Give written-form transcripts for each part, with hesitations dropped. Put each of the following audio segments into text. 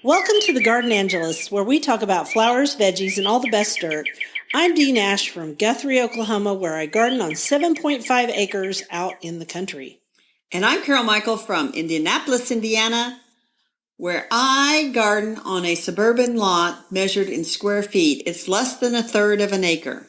Welcome to the Garden Angelists, where we talk about flowers, veggies, and all the best dirt. I'm Dee Nash from Guthrie, Oklahoma, where I garden on 7.5 acres out in the country. And I'm Carol Michael from Indianapolis, Indiana, where I garden on a suburban lot measured in square feet. It's less than a third of an acre.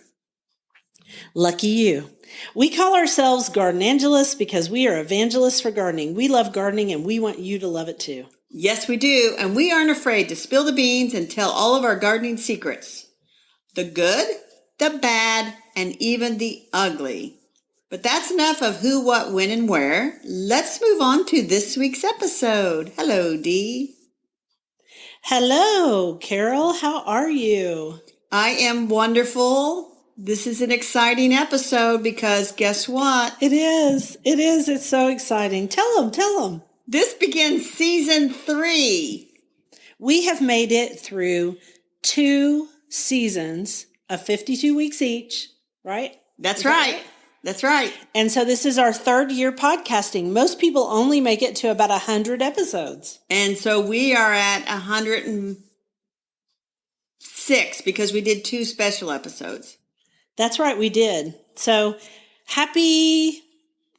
Lucky you. We call ourselves Garden Angelists because we are evangelists for gardening. We love gardening and we want you to love it too. Yes, we do. And we aren't afraid to spill the beans and tell all of our gardening secrets. The good, the bad, and even the ugly. But that's enough of who, what, when, and where. Let's move on to this week's episode. Hello, Dee. Hello, Carol. How are you? I am wonderful. This is an exciting episode because guess what? It is. It's so exciting. Tell them. This begins season 3. We have made it through 2 seasons of 52 weeks each, right? That's right. That's right. And so this is our 3rd year podcasting. Most people only make it to about 100 episodes. And so we are at 106 because we did 2 special episodes. That's right, we did. So happy,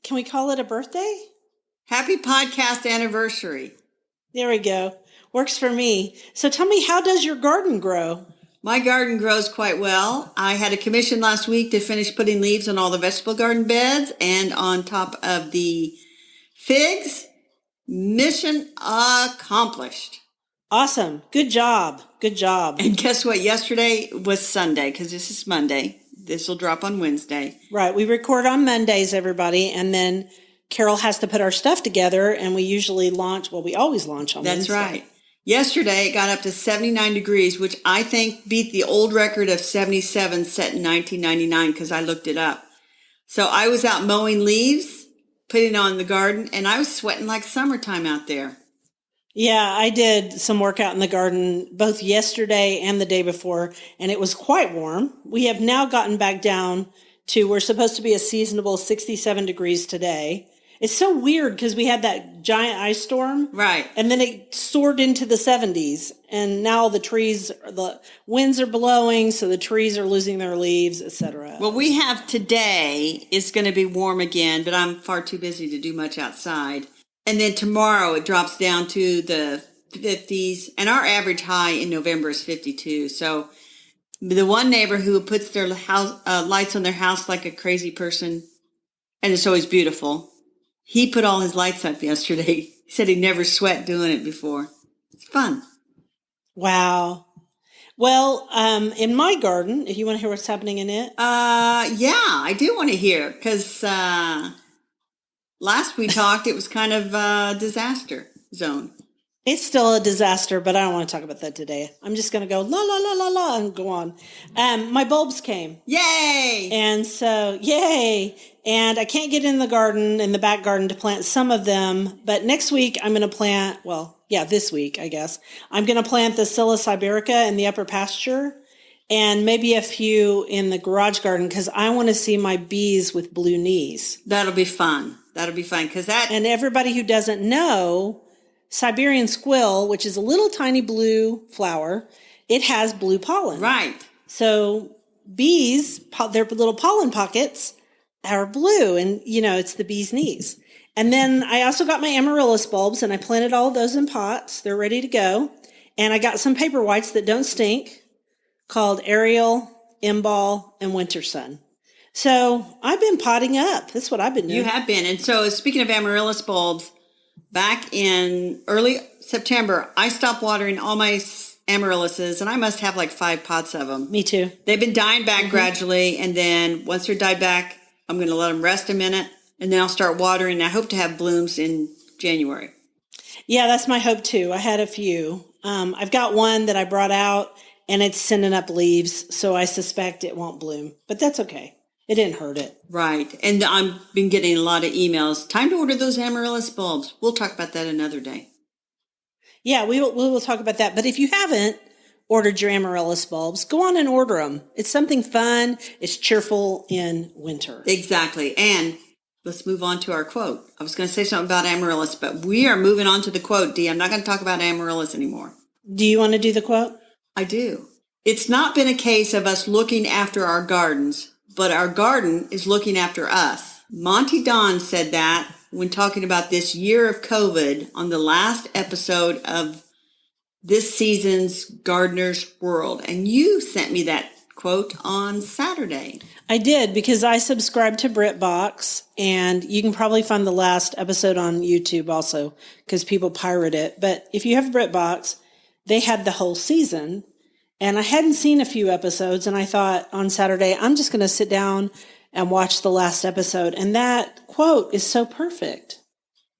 can we call it a birthday? Happy podcast anniversary. There we go. Works for me. So tell me, how does your garden grow? My garden grows quite well. I had a commission last week to finish putting leaves on all the vegetable garden beds and on top of the figs. Mission accomplished. Awesome. Good job. And guess what? Yesterday was Sunday because this is Monday. This will drop on Wednesday. Right. We record on Mondays, everybody, and then Carol has to put our stuff together, and we usually launch, we always launch on Wednesday. That's right. Yesterday, it got up to 79 degrees, which I think beat the old record of 77 set in 1999 because I looked it up. So I was out mowing leaves, putting on the garden, and I was sweating like summertime out there. Yeah, I did some work out in the garden both yesterday and the day before, and it was quite warm. We have now gotten back down to, we're supposed to be a seasonable 67 degrees today. It's so weird because we had that giant ice storm. Right. And then it soared into the 70s. And now the winds are blowing, so the trees are losing their leaves, etc. Well, we have today, it's going to be warm again, but I'm far too busy to do much outside. And then tomorrow it drops down to the 50s. And our average high in November is 52. So the one neighbor who puts their house lights on their house like a crazy person, and it's always beautiful. He put all his lights up yesterday. He said he never sweat doing it before. It's fun. Wow. Well, in my garden, if you want to hear what's happening in it. Yeah, I do want to hear because last we talked, it was kind of a disaster zone. It's still a disaster, but I don't want to talk about that today. I'm just going to go la, la, la, la, la, and go on. My bulbs came. Yay! And so, yay! And I can't get in the back garden to plant some of them, but next week I'm going to plant, this week, I guess. I'm going to plant the Scilla siberica in the upper pasture and maybe a few in the garage garden because I want to see my bees with blue knees. That'll be fun. Because And everybody who doesn't know, Siberian squill, which is a little tiny blue flower, it has blue pollen. Right. So bees, their little pollen pockets are blue, and, it's the bee's knees. And then I also got my amaryllis bulbs, and I planted all of those in pots. They're ready to go. And I got some paper whites that don't stink called Ariel, Imball, and Winter Sun. So I've been potting up. That's what I've been doing. You have been. And so speaking of amaryllis bulbs, back in early September, I stopped watering all my amaryllises, and I must have like 5 pots of them. Me too. They've been dying back gradually, and then once they're died back, I'm going to let them rest a minute, and then I'll start watering. I hope to have blooms in January. Yeah, that's my hope too. I had a few. I've got one that I brought out, and it's sending up leaves, so I suspect it won't bloom. But that's okay. It didn't hurt it. Right. And I've been getting a lot of emails. Time to order those amaryllis bulbs. We'll talk about that another day. Yeah, we will talk about that. But if you haven't ordered your amaryllis bulbs, go on and order them. It's something fun. It's cheerful in winter. Exactly. And let's move on to our quote. I was going to say something about amaryllis, but we are moving on to the quote, Dee. I'm not going to talk about amaryllis anymore. Do you want to do the quote? I do. It's not been a case of us looking after our gardens, but our garden is looking after us. Monty Don said that when talking about this year of COVID on the last episode of this season's Gardener's World. And you sent me that quote on Saturday. I did, because I subscribe to BritBox, and you can probably find the last episode on YouTube also, because people pirate it. But if you have BritBox, they had the whole season, and I hadn't seen a few episodes, and I thought on Saturday, I'm just going to sit down and watch the last episode. And that quote is so perfect.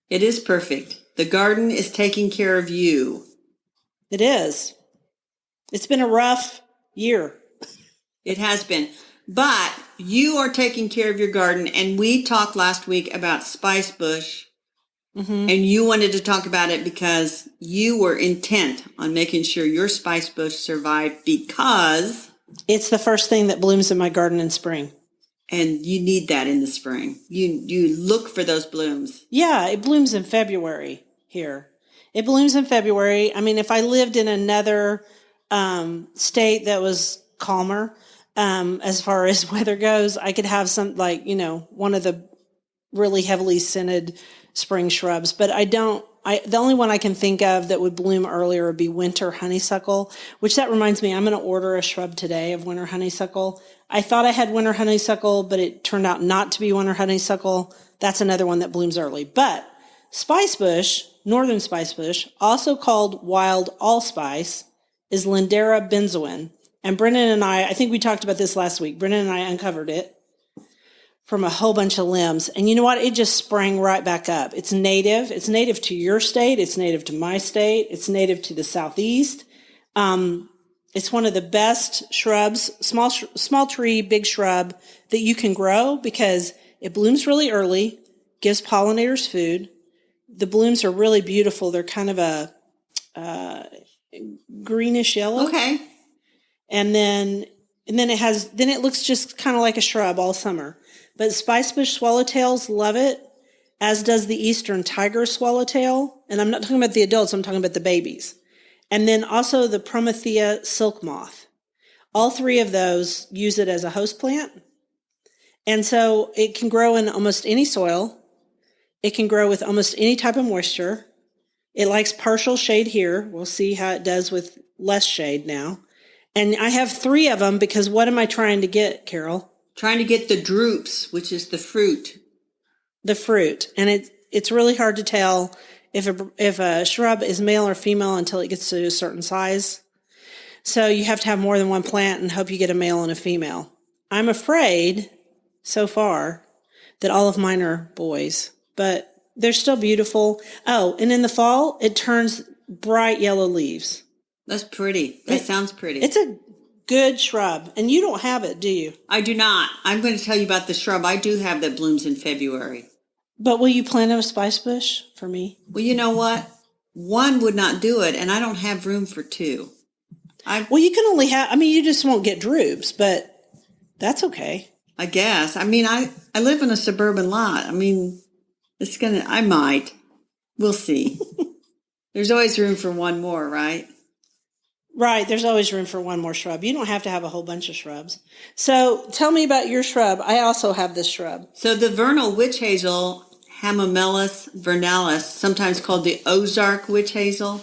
It is perfect. The garden is taking care of you. It is. It's been a rough year. It has been. But you are taking care of your garden. And we talked last week about spice bush. Mm-hmm. And you wanted to talk about it because you were intent on making sure your spice bush survived, because it's the first thing that blooms in my garden in spring. And you need that in the spring. You look for those blooms. Yeah, it blooms in February here. It blooms in February. I mean, if I lived in another state that was calmer, as far as weather goes, I could have some, like, one of the really heavily scented spring shrubs. But the only one I can think of that would bloom earlier would be winter honeysuckle, which that reminds me, I'm going to order a shrub today of winter honeysuckle. I thought I had winter honeysuckle, but it turned out not to be winter honeysuckle. That's another one that blooms early. But spicebush, northern spicebush, also called wild allspice, is Lindera benzoin. And Brennan and I think we talked about this last week. Brennan and I uncovered it from a whole bunch of limbs. And you know what? It just sprang right back up. It's native. It's native to your state. It's native to my state. It's native to the Southeast. It's one of the best shrubs, small tree, big shrub that you can grow, because it blooms really early, gives pollinators food. The blooms are really beautiful. They're kind of a greenish yellow. Okay. And then it looks just kind of like a shrub all summer. But spicebush swallowtails love it, as does the eastern tiger swallowtail. And I'm not talking about the adults, I'm talking about the babies. And then also the Promethea silk moth. All three of those use it as a host plant. And so it can grow in almost any soil. It can grow with almost any type of moisture. It likes partial shade here. We'll see how it does with less shade now. And I have 3 of them, because what am I trying to get, Carol? Trying to get the drupes, which is the fruit. The fruit. And it's really hard to tell if a shrub is male or female until it gets to a certain size. So you have to have more than one plant and hope you get a male and a female. I'm afraid, so far, that all of mine are boys, but they're still beautiful. Oh, and in the fall, it turns bright yellow leaves. That's pretty. That sounds pretty. It's a good shrub. And you don't have it, do you? I do not. I'm going to tell you about the shrub I do have that blooms in February. But will you plant a spice bush for me? Well, you know what? One would not do it, and I don't have room for 2. Well, you can only have, you just won't get drupes, but that's okay. I guess. I live in a suburban lot. I might. We'll see. There's always room for one more, right? Right. There's always room for one more shrub. You don't have to have a whole bunch of shrubs. So tell me about your shrub. I also have this shrub. So the vernal witch hazel, Hamamelis vernalis, sometimes called the Ozark witch hazel,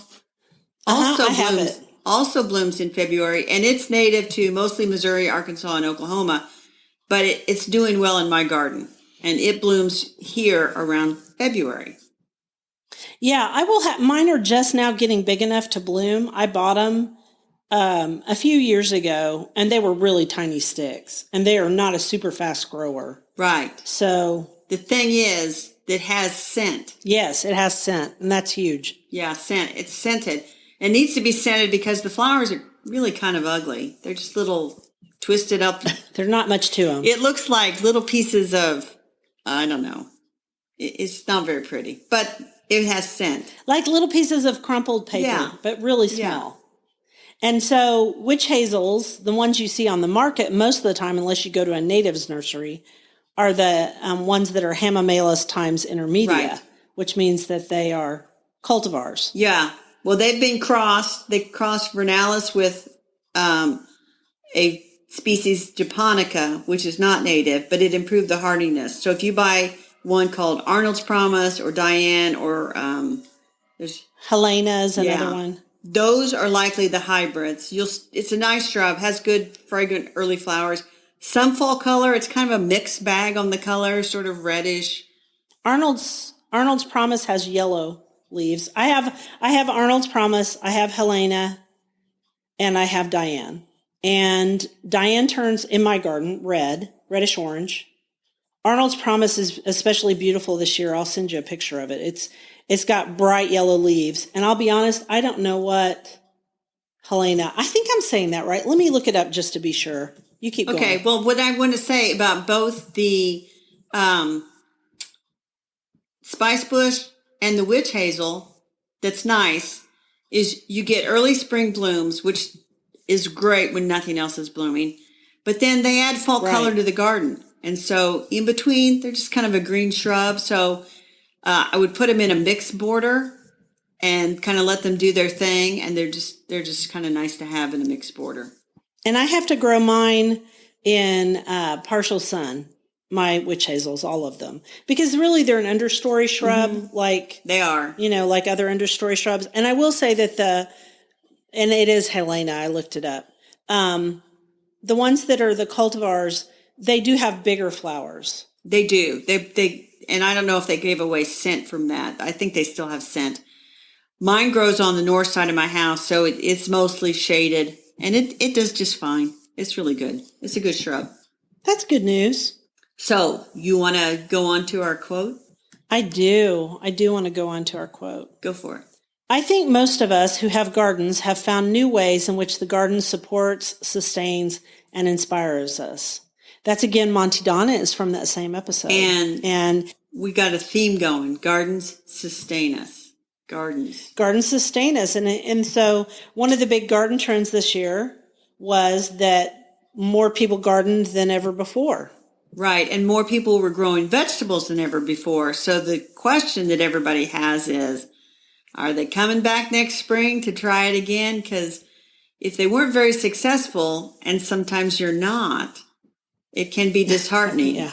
also blooms in February, and it's native to mostly Missouri, Arkansas, and Oklahoma, but it's doing well in my garden, and it blooms here around February. Yeah, I will have, mine are just now getting big enough to bloom. I bought them a few years ago, and they were really tiny sticks, and they are not a super fast grower. Right. So the thing is, it has scent. Yes, it has scent, and that's huge. Yeah, scent. It's scented. It needs to be scented because the flowers are really kind of ugly. They're just little twisted up. There's not much to them. It looks like little pieces of, I don't know. It's not very pretty, but it has scent. Like little pieces of crumpled paper, but really small. Yeah. And so witch hazels, the ones you see on the market most of the time, unless you go to a natives nursery, are the ones that are Hamamelis times intermedia, which means that they are cultivars. Yeah. Well, they've been crossed. They crossed Vernalis with a species japonica, which is not native, but it improved the hardiness. So if you buy one called Arnold's Promise or Diane or there's Helena is another one. those are likely the hybrids. It's a nice shrub, has good fragrant early flowers. Some fall color. It's kind of a mixed bag on the color, sort of reddish. Arnold's Promise has yellow leaves. I have Arnold's Promise, I have Helena, and I have Diane. And Diane turns in my garden reddish orange. Arnold's Promise is especially beautiful this year. I'll send you a picture of it. It's got bright yellow leaves. And I'll be honest, I don't know what Helena. I think I'm saying that right. Let me look it up just to be sure. You keep going. Okay. Well, what I want to say about both the spice bush and the witch hazel that's nice is you get early spring blooms, which is great when nothing else is blooming. But then they add fall color to the garden. And so in between, they're just kind of a green shrub. So I would put them in a mixed border and kind of let them do their thing. And they're just kind of nice to have in a mixed border. And I have to grow mine in partial sun, my witch hazels, all of them. Because really they're an understory shrub, like they are. Like other understory shrubs. And I will say that and it is Helena, I looked it up. The ones that are the cultivars, they do have bigger flowers. They do. They and I don't know if they gave away scent from that. I think they still have scent. Mine grows on the north side of my house, so it's mostly shaded, and it does just fine. It's really good. It's a good shrub. That's good news. So you want to go on to our quote? I do. I do want to go on to our quote. Go for it. I think most of us who have gardens have found new ways in which the garden supports, sustains, and inspires us. That's again, Monty Donna is from that same episode. And we got a theme going. Gardens sustain us. Gardens sustain us. And so one of the big garden trends this year was that more people gardened than ever before. Right. And more people were growing vegetables than ever before. So the question that everybody has is, are they coming back next spring to try it again? Because if they weren't very successful, and sometimes you're not, it can be disheartening. Yeah.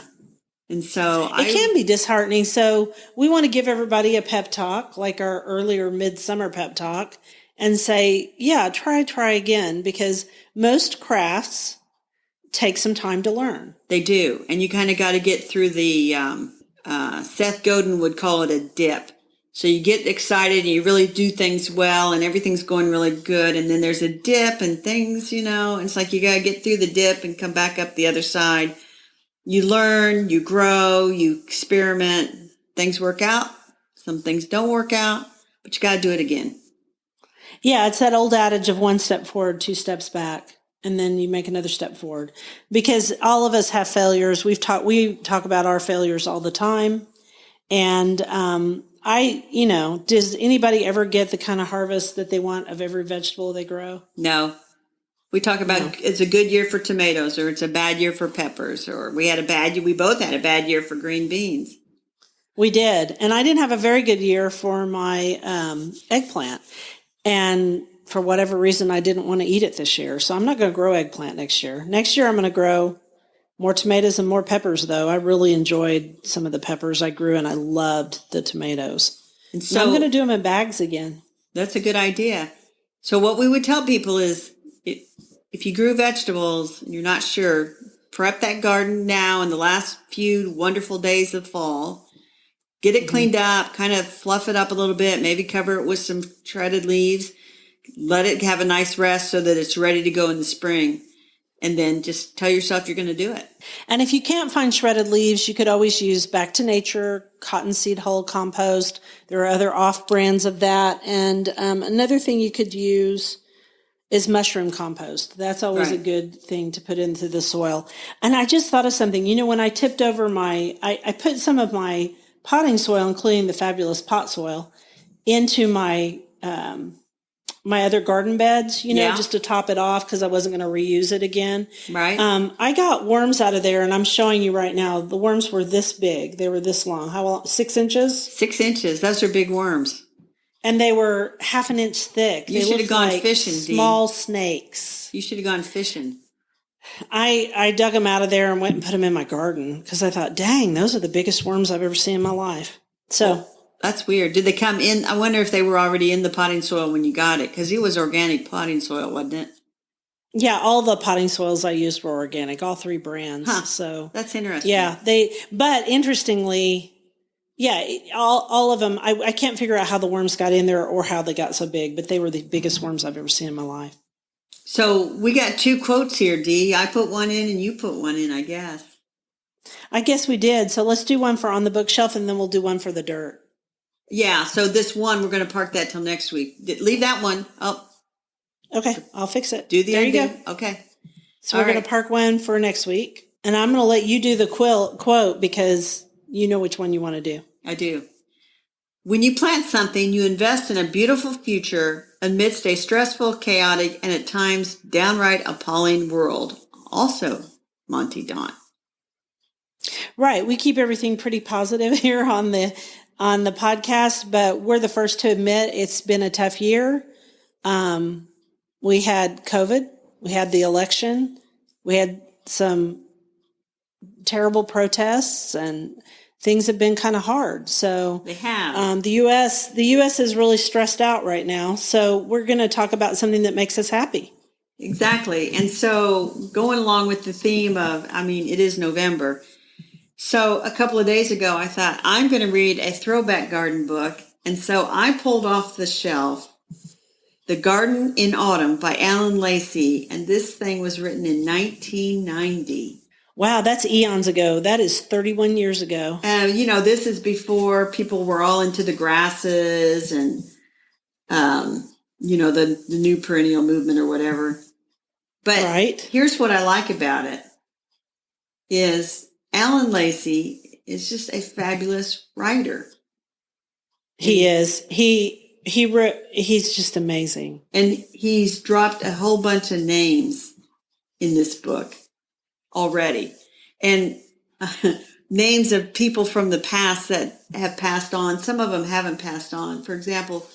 And so it can be disheartening. So we want to give everybody a pep talk, like our earlier midsummer pep talk, and say, yeah, try again, because most crafts take some time to learn. They do. And you kind of got to get through the, Seth Godin would call it a dip. So you get excited and you really do things well and everything's going really good. And then there's a dip and things, it's like you got to get through the dip and come back up the other side. You learn, you grow, you experiment. Things work out. Some things don't work out, but you got to do it again. Yeah, it's that old adage of one step forward, two steps back, and then you make another step forward. Because all of us have failures. We talk about our failures all the time. And does anybody ever get the kind of harvest that they want of every vegetable they grow? No. We talk about it's a good year for tomatoes, or it's a bad year for peppers, or we both had a bad year for green beans. We did. And I didn't have a very good year for my eggplant. And for whatever reason, I didn't want to eat it this year. So I'm not going to grow eggplant next year. Next year, I'm going to grow more tomatoes and more peppers, though. I really enjoyed some of the peppers I grew, and I loved the tomatoes. And so I'm going to do them in bags again. That's a good idea. So what we would tell people is, if you grew vegetables and you're not sure, prep that garden now in the last few wonderful days of fall. Get it cleaned up, kind of fluff it up a little bit, maybe cover it with some shredded leaves. Let it have a nice rest so that it's ready to go in the spring. And then just tell yourself you're going to do it. And if you can't find shredded leaves, you could always use Back to Nature, cottonseed hull compost. There are other off brands of that. And another thing you could use is mushroom compost. That's always a good thing to put into the soil. And I just thought of something. When I tipped over I put some of my potting soil, including the fabulous pot soil, into my my other garden beds, just to top it off because I wasn't going to reuse it again. Right. I got worms out of there, and I'm showing you right now. The worms were this big. They were this long. How long? 6 inches? 6 inches. Those are big worms. And they were half an inch thick. You They should have looked gone like fishing, Dee. small snakes. You should have gone fishing. I dug them out of there and went and put them in my garden because I thought, dang, those are the biggest worms I've ever seen in my life. So that's weird. Did they come in? I wonder if they were already in the potting soil when you got it, because it was organic potting soil, wasn't it? yeah, all the potting soils I used were organic, all 3 brands. Huh. So That's interesting. yeah, but interestingly, yeah, all of them, I can't figure out how the worms got in there or how they got so big, but they were the biggest worms I've ever seen in my life. So we got 2 quotes here, Dee. I put one in and you put one in, I guess. I guess we did. So let's do one for on the bookshelf and then we'll do one for the dirt. Yeah, so this one, we're going to park that till next week. Leave that one. Oh, Okay, I'll fix it. do the there ending. you go. Okay. So we're going to park one for next week. And I'm going to let you do the quote because you know which one you want to do. I do. When you plant something, you invest in a beautiful future amidst a stressful, chaotic, and at times downright appalling world. Also, Monty Don. Right. We keep everything pretty positive here on the podcast, but we're the first to admit it's been a tough year. We had COVID, we had the election, we had some terrible protests, and things have been kind of hard. So they have. The U.S. is really stressed out right now. So we're going to talk about something that makes us happy. Exactly. And so going along with the theme of, it is November. So a couple of days ago, I thought I'm going to read a throwback garden book. And so I pulled off the shelf The Garden in Autumn by Alan Lacy. And this thing was written in 1990. Wow, that's eons ago. That is 31 years ago. This is before people were all into the grasses and, the new perennial movement or whatever. But right. Here's what I like about it is Alan Lacy is just a fabulous writer. He is. He's just amazing. And he's dropped a whole bunch of names in this book already. And names of people from the past that have passed on. Some of them haven't passed on. For example,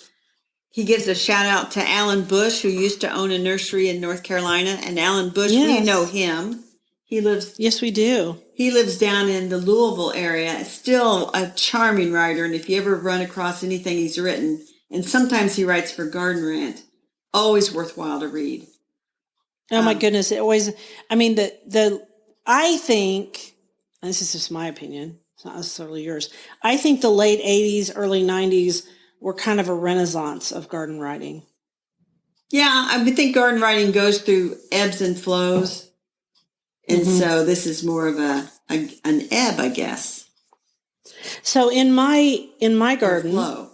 he gives a shout out to Alan Bush, who used to own a nursery in North Carolina. And Alan Bush, yes. We know him. Yes, we do. He lives down in the Louisville area. Still a charming writer. And if you ever run across anything he's written, and sometimes he writes for Garden Rant, always worthwhile to read. Oh my goodness. It always, I think, and this is just my opinion, it's not necessarily yours. I think the late 80s, early 90s were kind of a renaissance of garden writing. Yeah, I would think garden writing goes through ebbs and flows. And so this is more of an ebb, I guess. So in my garden, flow.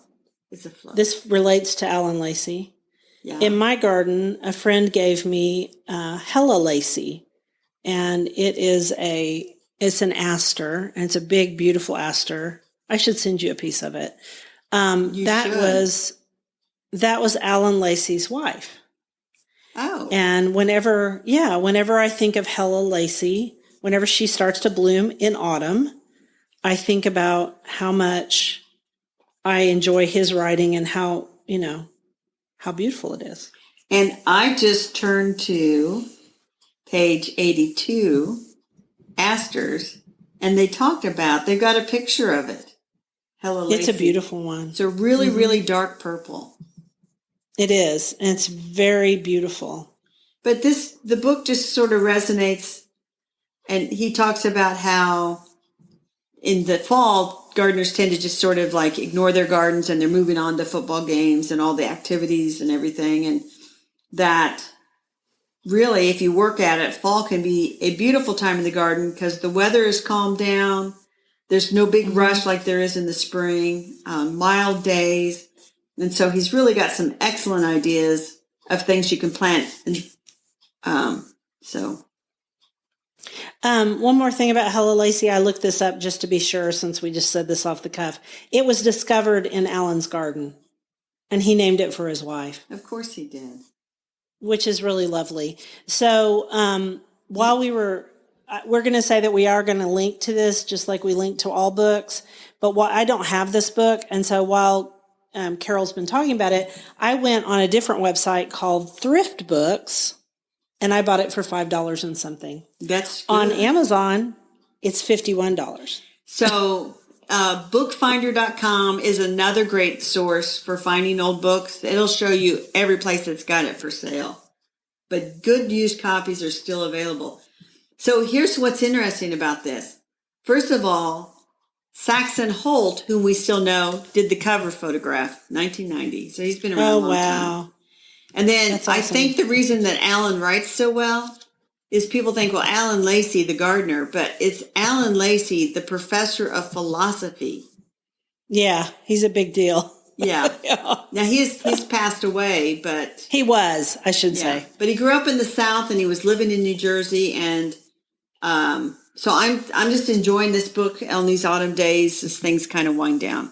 It's a flow. This relates to Alan Lacy. Yeah. In my garden, a friend gave me Hella Lacy, and it's an aster, and it's a big, beautiful aster. I should send you a piece of it. That was Alan Lacy's wife. Oh. And whenever I think of Hella Lacy, whenever she starts to bloom in autumn, I think about how much I enjoy his writing and how beautiful it is. And I just turned to page 82, Asters, and they've got a picture of it. Hella Lacy. It's a beautiful one. It's a really, really dark purple. It is, and it's very beautiful. But the book just sort of resonates, and he talks about how in the fall, gardeners tend to just sort of like ignore their gardens and they're moving on to football games and all the activities and everything. And that really, if you work at it, fall can be a beautiful time in the garden because the weather is calmed down. There's no big rush like there is in the spring, mild days. And so he's really got some excellent ideas of things you can plant. And one more thing about Hella Lacy. I looked this up just to be sure since we just said this off the cuff. It was discovered in Alan's garden, and he named it for his wife. Of course he did. Which is really lovely. So while we're going to say that we are going to link to this just like we link to all books, but I don't have this book. And so while Carol's been talking about it, I went on a different website called Thrift Books, and I bought it for $5 and something. That's good. On Amazon, it's $51. So bookfinder.com is another great source for finding old books. It'll show you every place that's got it for sale. But good used copies are still available. So here's what's interesting about this. First of all, Saxon Holt, whom we still know, did the cover photograph, 1990. So he's been around a long time. And then That's awesome. I think the reason that Alan writes so well is people think, well, Alan Lacy, the gardener, but it's Alan Lacy, the professor of philosophy. Yeah, he's a big deal. Yeah. Yeah. Now he's passed away, but He was, I should say. But he grew up in the South and he was living in New Jersey, and so I'm just enjoying this book on these autumn days as things kind of wind down.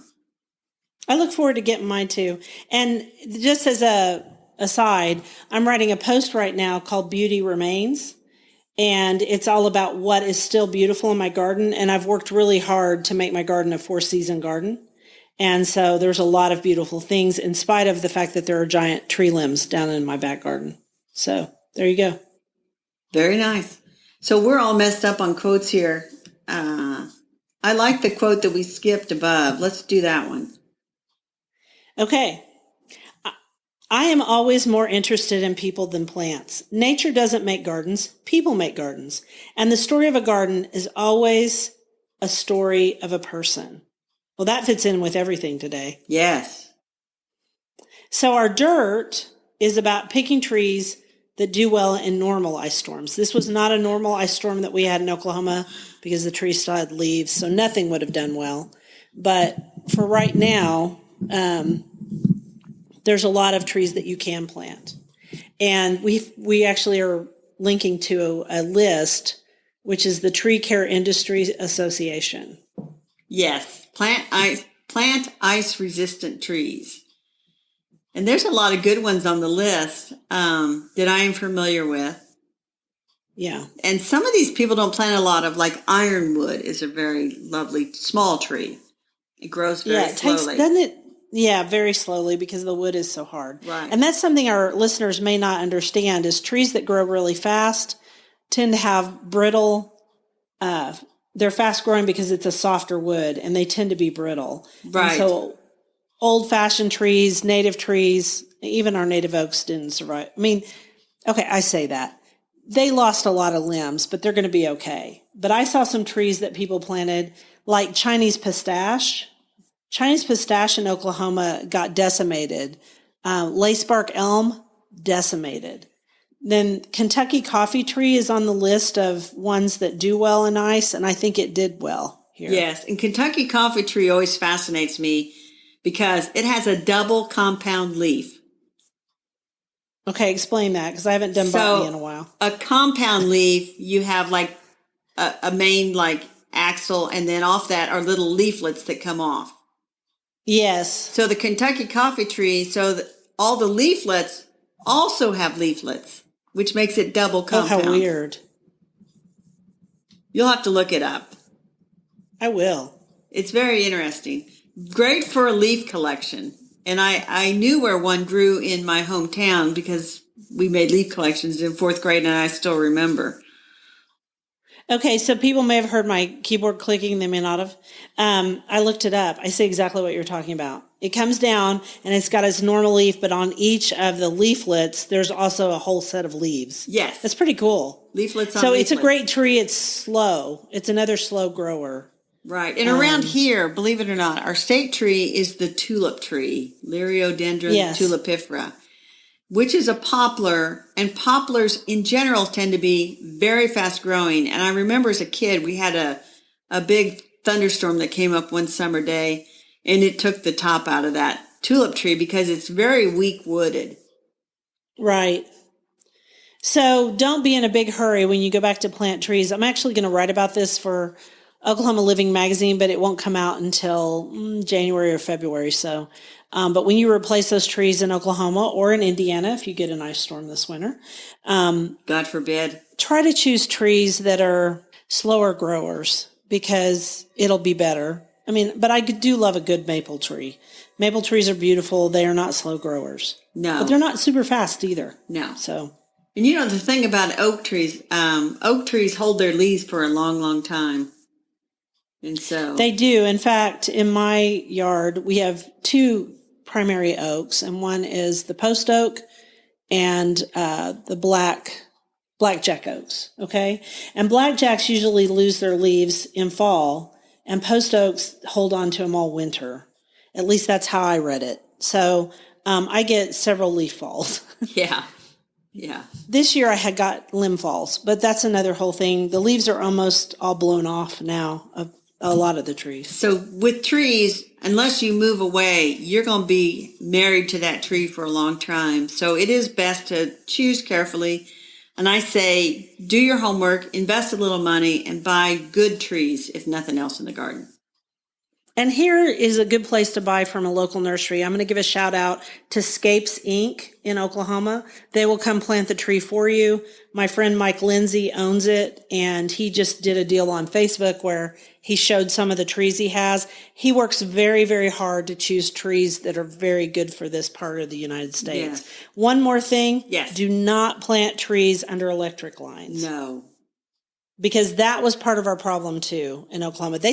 I look forward to getting mine too. And just as a aside, I'm writing a post right now called Beauty Remains. And it's all about what is still beautiful in my garden. And I've worked really hard to make my garden a 4-season garden. And so there's a lot of beautiful things in spite of the fact that there are giant tree limbs down in my back garden. So there you go. Very nice. So we're all messed up on quotes here. I like the quote that we skipped above. Let's do that one. Okay. I am always more interested in people than plants. Nature doesn't make gardens. People make gardens. And the story of a garden is always a story of a person. Well, that fits in with everything today. Yes. So our dirt is about picking trees that do well in normal ice storms. This was not a normal ice storm that we had in Oklahoma because the trees still had leaves, so nothing would have done well. But for right now, there's a lot of trees that you can plant. And we actually are linking to a list, which is the Tree Care Industry Association. Yes. Plant ice resistant trees. And there's a lot of good ones on the list that I am familiar with. Yeah. And some of these people don't plant a lot of, like ironwood is a very lovely small tree. It grows very slowly. Yeah, very slowly because the wood is so hard. Right. And that's something our listeners may not understand is trees that grow really fast tend to have brittle, they're fast growing because it's a softer wood and they tend to be brittle. Right. And so old-fashioned trees, native trees, even our native oaks didn't survive. I mean, okay, I say that. They lost a lot of limbs, but they're going to be okay. But I saw some trees that people planted, like Chinese pistache. Chinese pistache in Oklahoma got decimated. Lacebark elm, decimated. Then Kentucky coffee tree is on the list of ones that do well in ice, and I think it did well here. Yes, and Kentucky coffee tree always fascinates me because it has a double compound leaf. Okay, explain that, because I haven't done botany in a while. A compound leaf, you have like a main like axle, and then off that are little leaflets that come off. Yes. So the Kentucky coffee tree, all the leaflets also have leaflets, which makes it double compound. Oh, how weird. You'll have to look it up. I will. It's very interesting. Great for a leaf collection. And I knew where one grew in my hometown because we made leaf collections in 4th grade, and I still remember. Okay, so people may have heard my keyboard clicking. They may not have. I looked it up. I see exactly what you're talking about. It comes down, and it's got its normal leaf, but on each of the leaflets, there's also a whole set of leaves. Yes. That's pretty cool. Leaflets on So leaflets. it's a great tree. It's slow. It's another slow grower. Right. And around here, believe it or not, our state tree is the tulip tree, Liriodendron tulipifera, which is a poplar, and poplars in general tend to be very fast growing. And I remember as a kid, we had a big thunderstorm that came up one summer day, and it took the top out of that tulip tree because it's very weak wooded. Right. So don't be in a big hurry when you go back to plant trees. I'm actually going to write about this for Oklahoma Living magazine, but it won't come out until January or February. So, but when you replace those trees in Oklahoma or in Indiana, if you get an ice storm this winter, God forbid, try to choose trees that are slower growers because it'll be better. I mean, but I do love a good maple tree. Maple trees are beautiful. They are not slow growers. No. But they're not super fast either. No. So. And the thing about oak trees hold their leaves for a long, long time. And so. They do. In fact, in my yard, we have 2 primary oaks, and one is the post oak and the blackjack oaks. Okay. And blackjacks usually lose their leaves in fall, and post oaks hold on to them all winter. At least that's how I read it. So I get several leaf falls. Yeah. Yeah. This year I had got limb falls, but that's another whole thing. The leaves are almost all blown off now of a lot of the trees. So with trees, unless you move away, you're going to be married to that tree for a long time. So it is best to choose carefully. And I say, do your homework, invest a little money, and buy good trees, if nothing else, in the garden. And here is a good place to buy from a local nursery. I'm going to give a shout out to Scapes Inc. in Oklahoma. They will come plant the tree for you. My friend Mike Lindsay owns it, and he just did a deal on Facebook where he showed some of the trees he has. He works very, very hard to choose trees that are very good for this part of the United States. Yes. One more thing. Yes. Do not plant trees under electric lines. No. Because that was part of our problem too in Oklahoma. We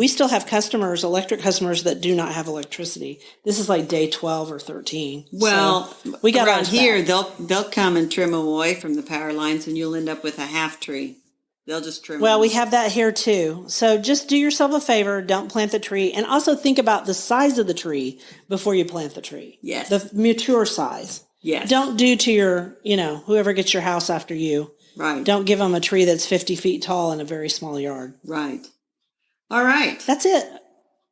still have customers, electric customers, that do not have electricity. This is like day 12 or 13. Well, so we got around here, back. they'll come and trim them away from the power lines, and you'll end up with a half tree. They'll just trim. Well, them. we have that here too. So just do yourself a favor. Don't plant the tree. And also think about the size of the tree before you plant the tree. Yes. The mature size. Yes. Don't do to your, whoever gets your house after you. Right. Don't give them a tree that's 50 feet tall in a very small yard. Right. All right. That's it.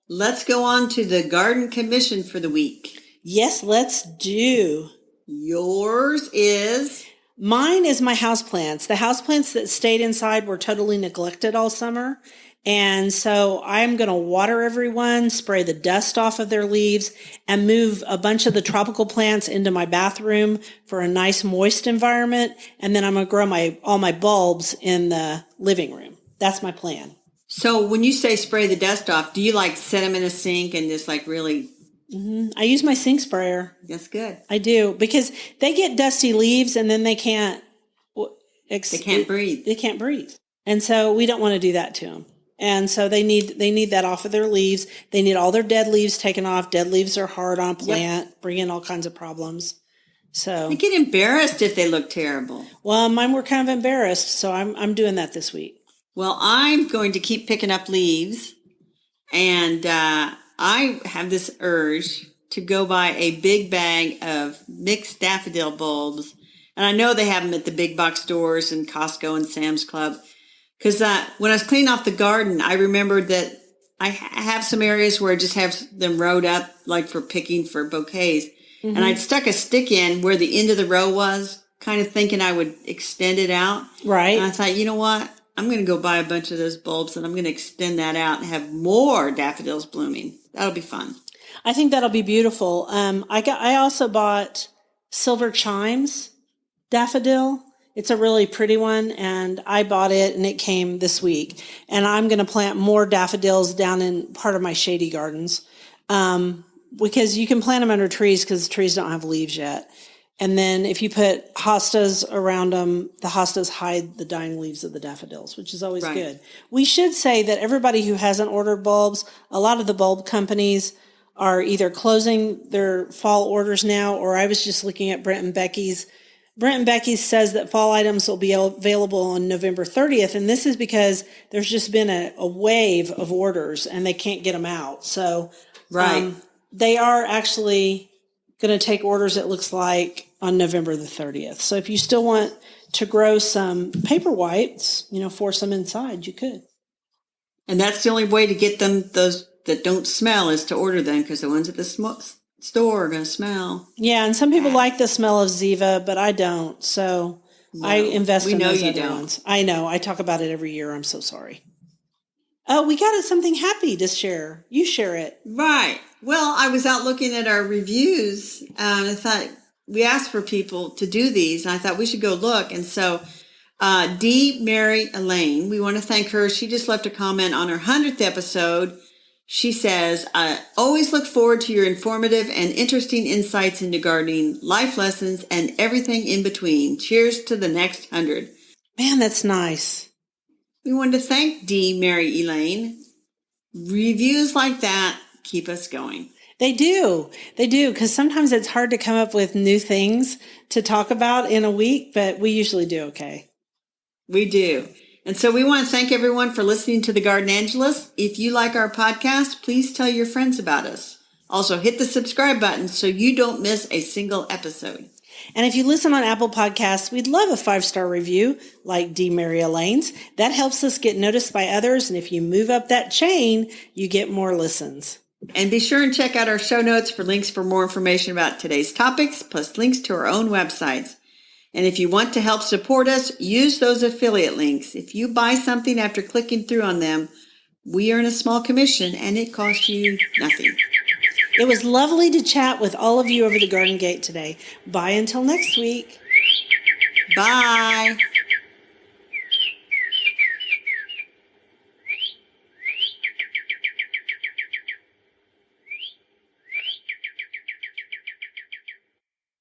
Let's go on to the garden commission for the week. Yes, let's do. Yours is? Mine is my houseplants. The houseplants that stayed inside were totally neglected all summer. And so I'm going to water everyone, spray the dust off of their leaves, and move a bunch of the tropical plants into my bathroom for a nice moist environment. And then I'm going to grow all my bulbs in the living room. That's my plan. So when you say spray the dust off, do you set them in a sink and just really? Mm-hmm. I use my sink sprayer. That's good. I do, because they get dusty leaves and then they can't. They can't breathe. They can't breathe. And so we don't want to do that to them. And so they need that off of their leaves. They need all their dead leaves taken off. Dead leaves are hard on a plant, bring in all kinds of problems. So they get embarrassed if they look terrible. Well, mine were kind of embarrassed, so I'm doing that this week. Well, I'm going to keep picking up leaves, and I have this urge to go buy a big bag of mixed daffodil bulbs, and I know they have them at the big box stores and Costco and Sam's Club. Because when I was cleaning off the garden, I remembered that I have some areas where I just have them rowed up, for picking for bouquets. Mm-hmm. And I'd stuck a stick in where the end of the row was, kind of thinking I would extend it out. Right. And I thought, you know what? I'm going to go buy a bunch of those bulbs, and I'm going to extend that out and have more daffodils blooming. That'll be fun. I think that'll be beautiful. I also bought silver chimes daffodil. It's a really pretty one, and I bought it, and it came this week. And I'm going to plant more daffodils down in part of my shady gardens, because you can plant them under trees because the trees don't have leaves yet. And then if you put hostas around them, the hostas hide the dying leaves of the daffodils, which is always good. We should say that everybody who hasn't ordered bulbs, a lot of the bulb companies are either closing their fall orders now, or I was just looking at Brent and Becky's. Brent and Becky says that fall items will be available on November 30th, and this is because there's just been a wave of orders, and they can't get them out. So they are actually going to take orders, it looks like, on November the 30th. So if you still want to grow some paper whites, force them inside, you could. And that's the only way to get them, those that don't smell, is to order them, because the ones at the store are going to smell. Yeah, and some people like the smell of Ziva, but I don't. So I invest in those other ones. I know. I talk about it every year. I'm so sorry. Oh, we got something happy to share. You share it. Right. Well, I was out looking at our reviews, and I thought we asked for people to do these, and I thought we should go look. And so Dee, Mary, Elaine, we want to thank her. She just left a comment on her 100th episode. She says, I always look forward to your informative and interesting insights into gardening, life lessons, and everything in between. Cheers to the next 100. Man, that's nice. We wanted to thank Dee, Mary Elaine. Reviews like that keep us going. They do, because sometimes it's hard to come up with new things to talk about in a week, but we usually do okay. We do. And so we want to thank everyone for listening to The Garden Angelist. If you like our podcast, please tell your friends about us. Also, hit the subscribe button so you don't miss a single episode. And if you listen on Apple Podcasts, we'd love a 5-star review like D. Mary Elaine's. That helps us get noticed by others. And if you move up that chain, you get more listens. And be sure and check out our show notes for links for more information about today's topics, plus links to our own websites. And if you want to help support us, use those affiliate links. If you buy something after clicking through on them, we earn a small commission and it costs you nothing. It was lovely to chat with all of you over the garden gate today. Bye until next week. Bye.